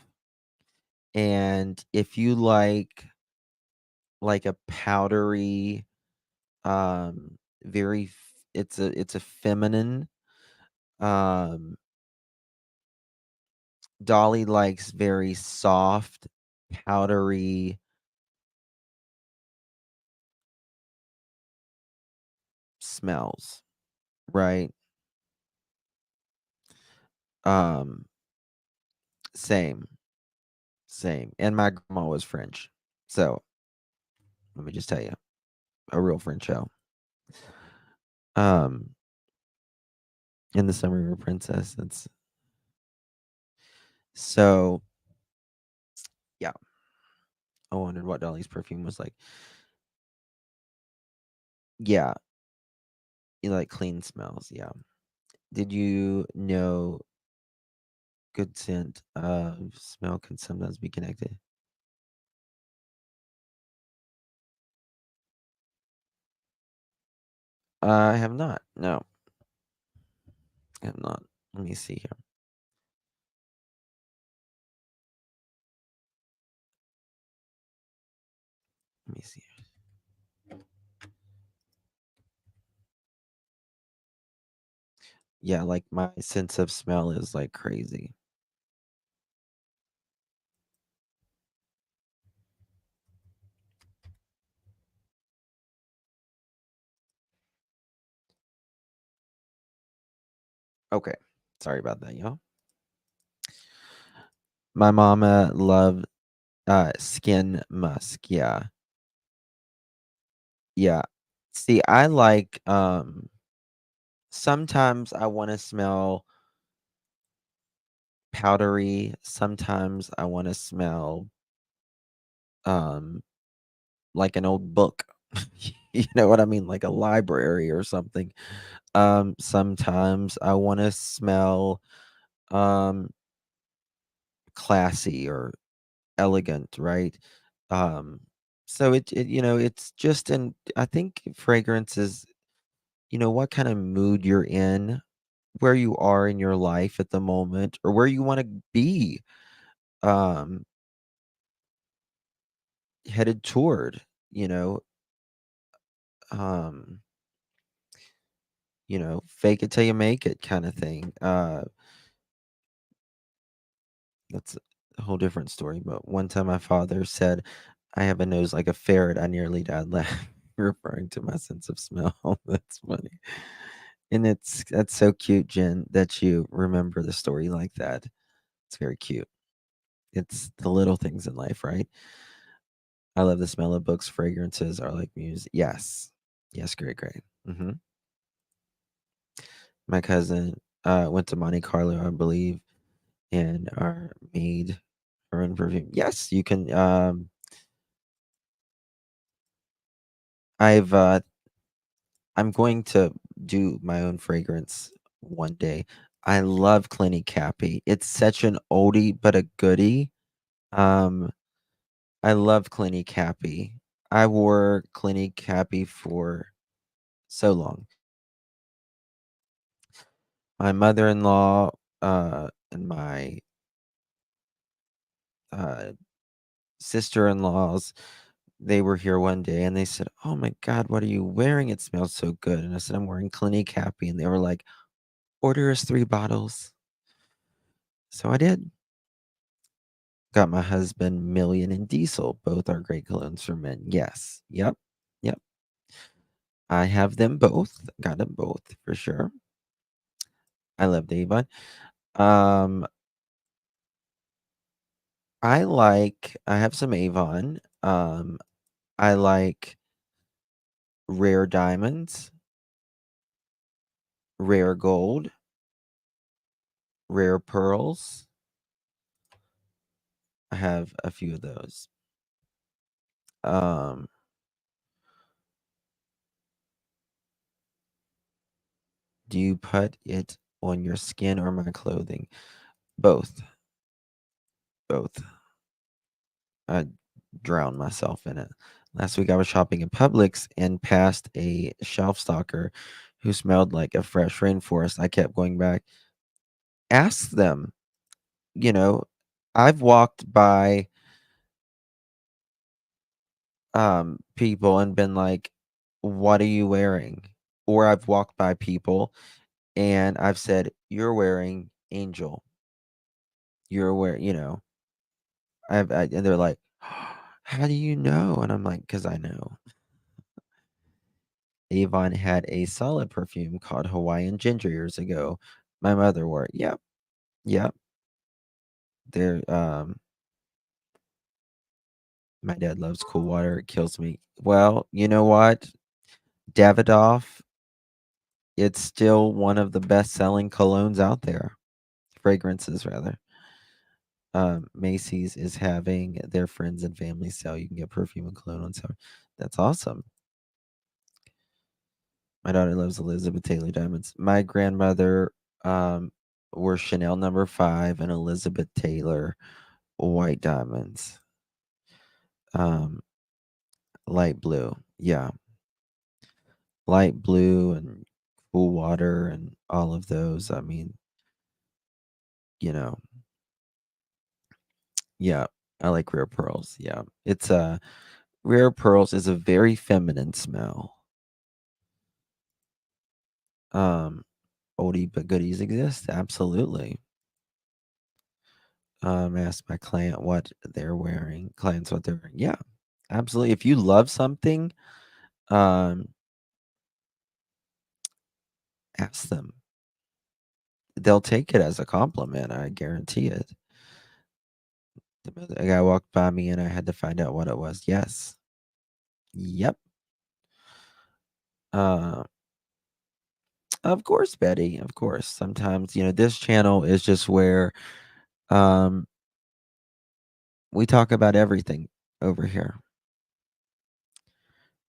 And if you like a powdery, very f it's a feminine. Um, Dolly likes very soft, powdery smells, right? Um, same, same. And my grandma was French. So let me just tell you, a real French show. Um, in the summer of a princess. That's so yeah. I wondered what Dolly's perfume was like. Yeah, you like clean smells, yeah. Did you know good scent of smell can sometimes be connected? I have not. No, I have not. Let me see here. Let me see. Yeah, like my sense of smell is like crazy. Okay. Sorry about that, y'all. My mama loved skin musk. Yeah. Yeah. See, I like sometimes I want to smell powdery, sometimes I want to smell um like an old book. You know what I mean? Like a library or something. Sometimes I want to smell um classy or elegant, right? Um, so it's just I think fragrance is, what kind of mood you're in, where you are in your life at the moment, or where you want to be um headed toward, you know. Um, fake it till you make it kind of thing. That's a whole different story. But one time my father said, I have a nose like a ferret. I nearly died laughing, referring to my sense of smell. That's funny. And that's so cute, Jen, that you remember the story like that. It's very cute. It's the little things in life, right? I love the smell of books. Fragrances are like music. Yes. Yes, great, great. My cousin went to Monte Carlo, I believe, and made her own perfume. Yes, you can. I've I'm going to do my own fragrance one day. I love Clinique Cappy. It's such an oldie but a goodie. Um, I love Clinique Cappy. I wore Clinique Cappy for so long. My mother-in-law and my uh, sister-in-laws, they were here one day and they said, "Oh my God, what are you wearing? It smells so good." And I said, "I'm wearing Clinique Happy." And they were like, "Order us 3 bottles." So I did. Got my husband Million and Diesel. Both are great colognes for men. Yes. Yep. Yep. I have them both. Got them both for sure. I love the Avon. Um, I have some Avon. I like Rare Diamonds, Rare Gold, Rare Pearls. I have a few of those. Um, do you put it on your skin or my clothing? Both. Both. I drown myself in it. Last week I was shopping in Publix and passed a shelf stalker who smelled like a fresh rainforest. I kept going back. Ask them, you know, I've walked by people and been like, "What are you wearing?" Or I've walked by people and I've said, "You're wearing Angel. You're wearing, and they're like, "How do you know?" And I'm like, "'Cause I know." Avon had a solid perfume called Hawaiian Ginger years ago. My mother wore it. Yep, yep. There, my dad loves cool water. It kills me. Well, you know what? Davidoff, it's still one of the best-selling colognes out there. Fragrances, rather. Macy's is having their friends and family sale. You can get perfume and cologne on sale. That's awesome. My daughter loves Elizabeth Taylor diamonds. My grandmother were Chanel number 5 and Elizabeth Taylor white diamonds. Um, light blue. Yeah. Light blue and cool water and all of those. I mean, you know, yeah. I like rare pearls. Yeah. It's rare pearls is a very feminine smell. Oldie but goodies exist. Absolutely. Ask my client what they're wearing. Clients what they're wearing. Yeah, absolutely. If you love something, um, ask them. They'll take it as a compliment. I guarantee it. A guy walked by me and I had to find out what it was. Yes. Yep. Uh, of course, Betty. Of course. Sometimes, this channel is just where um we talk about everything over here.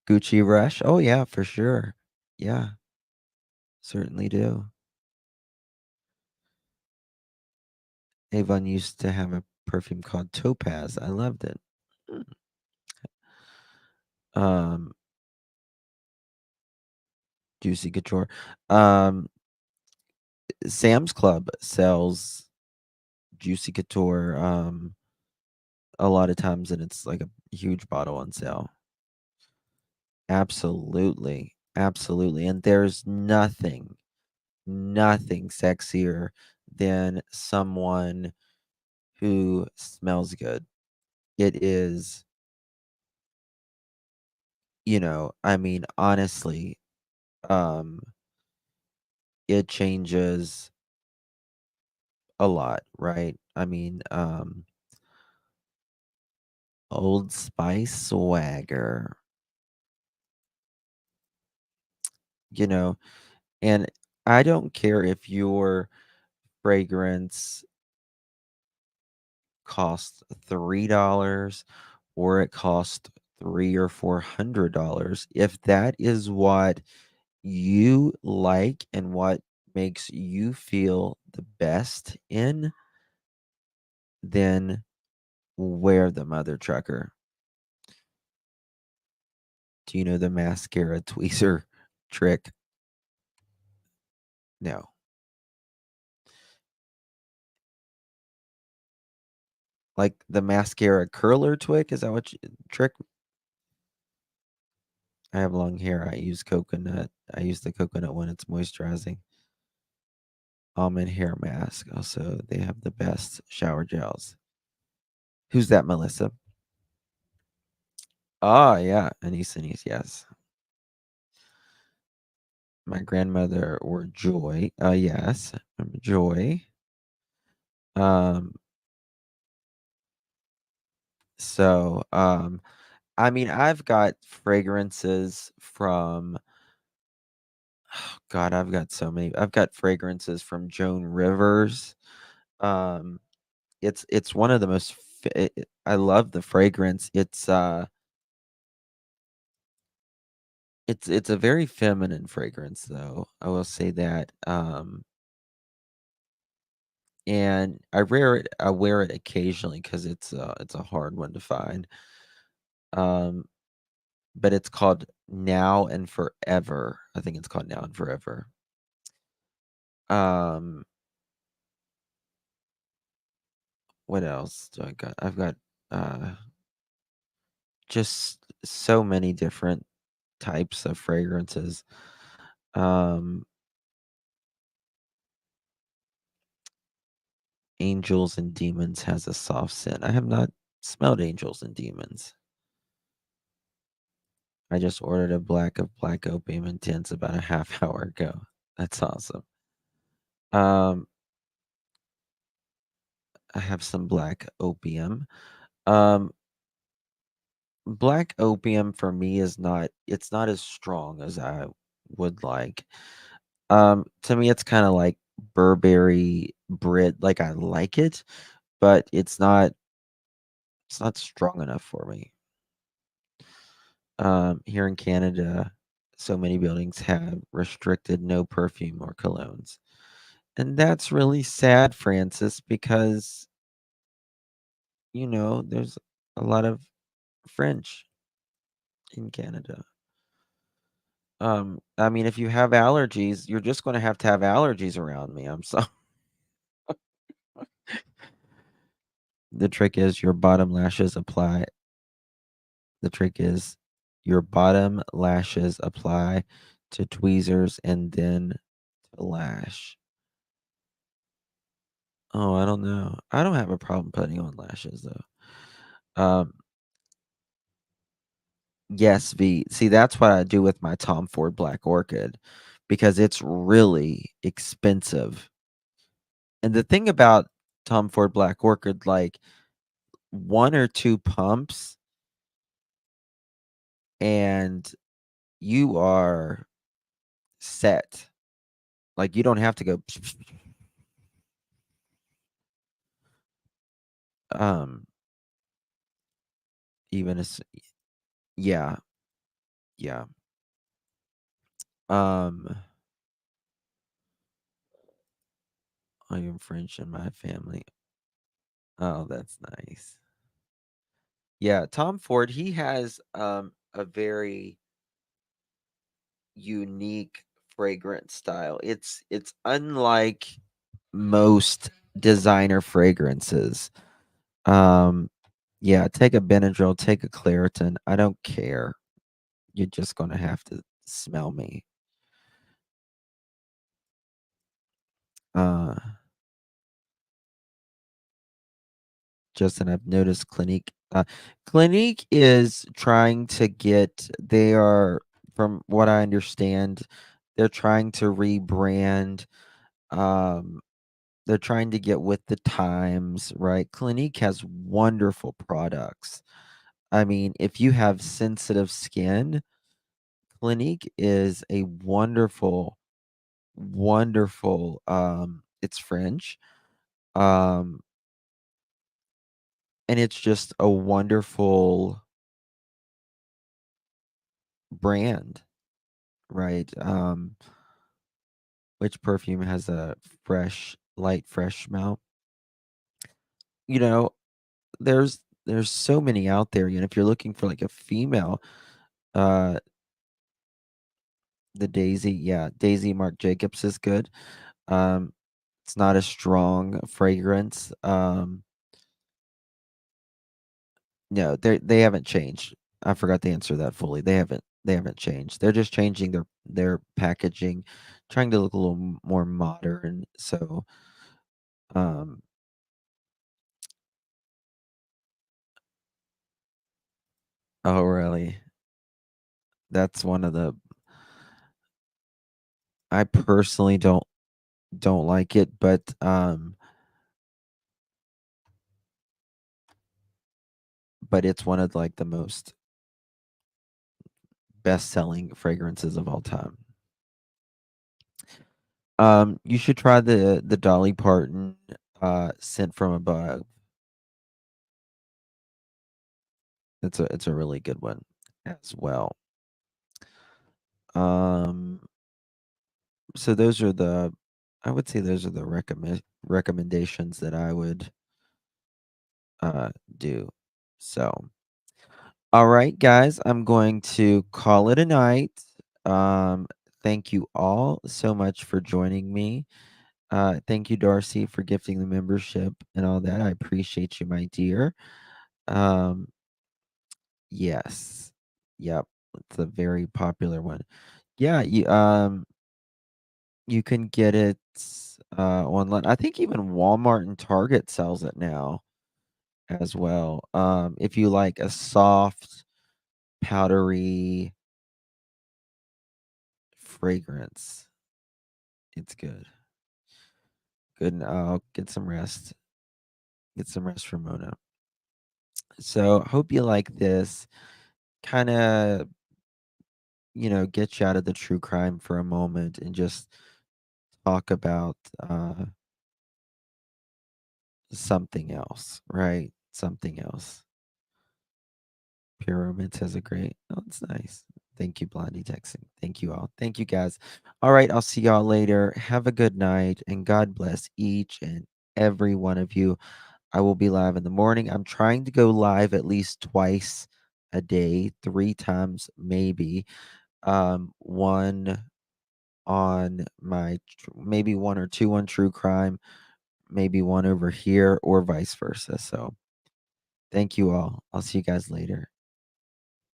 Gucci Rush. Oh yeah, for sure. Yeah, certainly do. Avon used to have a perfume called Topaz. I loved it. Mm. Um, Juicy Couture. Um, Sam's Club sells Juicy Couture a lot of times, and it's like a huge bottle on sale. Absolutely. Absolutely, and there's nothing sexier than someone who smells good. It is, I mean, honestly, um, it changes a lot, right? I mean, Old Spice swagger, you know, and I don't care if your fragrance costs $3 or it costs 3 or $400. If that is what you like and what makes you feel the best in, then wear the mother trucker. Do you know the mascara tweezer trick? No. Like the mascara curler trick? Is that what you trick? I have long hair. I use coconut. I use the coconut when it's moisturizing. Almond hair mask. Also, they have the best shower gels. Who's that, Melissa? Oh, yeah. Anise, Anise, yes. My grandmother or Joy. Yes. Joy. Um, so I mean, I've got fragrances from oh God, I've got so many. I've got fragrances from Joan Rivers. Um, it's one of the most I love the fragrance. It's a very feminine fragrance though. I will say that. And I wear it occasionally cuz it's a hard one to find. Um, but it's called Now and Forever. I think it's called Now and Forever. Um, what else do I got? I've got just so many different types of fragrances. Um, Angels and Demons has a soft scent. I have not smelled Angels and Demons. I just ordered a black of black opium intense about a half hour ago. That's awesome. Um, I have some black opium. Um, Black opium for me is not it's not as strong as I would like. To me it's kind of like Burberry Brit. Like I like it, but it's not strong enough for me. Here in Canada, so many buildings have restricted no perfume or colognes. And that's really sad, Francis, because, there's a lot of French in Canada. I mean, if you have allergies, you're just going to have allergies around me. I'm so the trick is your bottom lashes apply. The trick is your bottom lashes apply to tweezers and then to lash. Oh, I don't know. I don't have a problem putting on lashes though. Yes, V. See, that's what I do with my Tom Ford Black Orchid because it's really expensive. And the thing about Tom Ford Black Orchid, like one or two pumps and you are set. Like you don't have to go um even as yeah, yeah. Um I am French in my family. Oh, that's nice. Yeah, Tom Ford, he has a very unique fragrance style. It's unlike most designer fragrances. Um yeah, take a Benadryl, take a Claritin. I don't care. You're just going to have to smell me. Uh, Justin, I've noticed Clinique. Clinique is trying to get. They are, from what I understand, they're trying to rebrand. Um, they're trying to get with the times, right? Clinique has wonderful products. I mean, if you have sensitive skin, Clinique is a wonderful, wonderful. It's French. Um, and it's just a wonderful brand, right? Which perfume has a fresh, light, fresh smell? You know, there's so many out there. You know, if you're looking for like a female, uh, the Daisy, yeah, Daisy Marc Jacobs is good. Um, it's not a strong fragrance. No, they haven't changed. I forgot to answer that fully. They haven't changed. They're just changing their packaging, trying to look a little more modern. So, um, oh really? That's one of the. I personally don't like it, but it's one of like the most best selling fragrances of all time. You should try the Dolly Parton Scent from Above. It's a really good one as well. Um, so those are the I would say those are the recommendations that I would do. So, all right, guys, I'm going to call it a night. Um, thank you all so much for joining me. Thank you, Darcy, for gifting the membership and all that. I appreciate you, my dear. Um, yes. Yep. It's a very popular one. Yeah, you can get it online. I think even Walmart and Target sells it now as well. If you like a soft, powdery fragrance, it's good. Good. I'll get some rest. Get some rest, Ramona. So hope you like this. Kind of, get you out of the true crime for a moment and just talk about something else, right? Something else. Pure Romance has a great. Oh, it's nice. Thank you, Blondie texting. Thank you all. Thank you, guys. All right, I'll see y'all later. Have a good night, and God bless each and every one of you. I will be live in the morning. I'm trying to go live at least twice a day, 3 times maybe. One on my maybe one or two on true crime, maybe one over here, or vice versa. So thank you all. I'll see you guys later.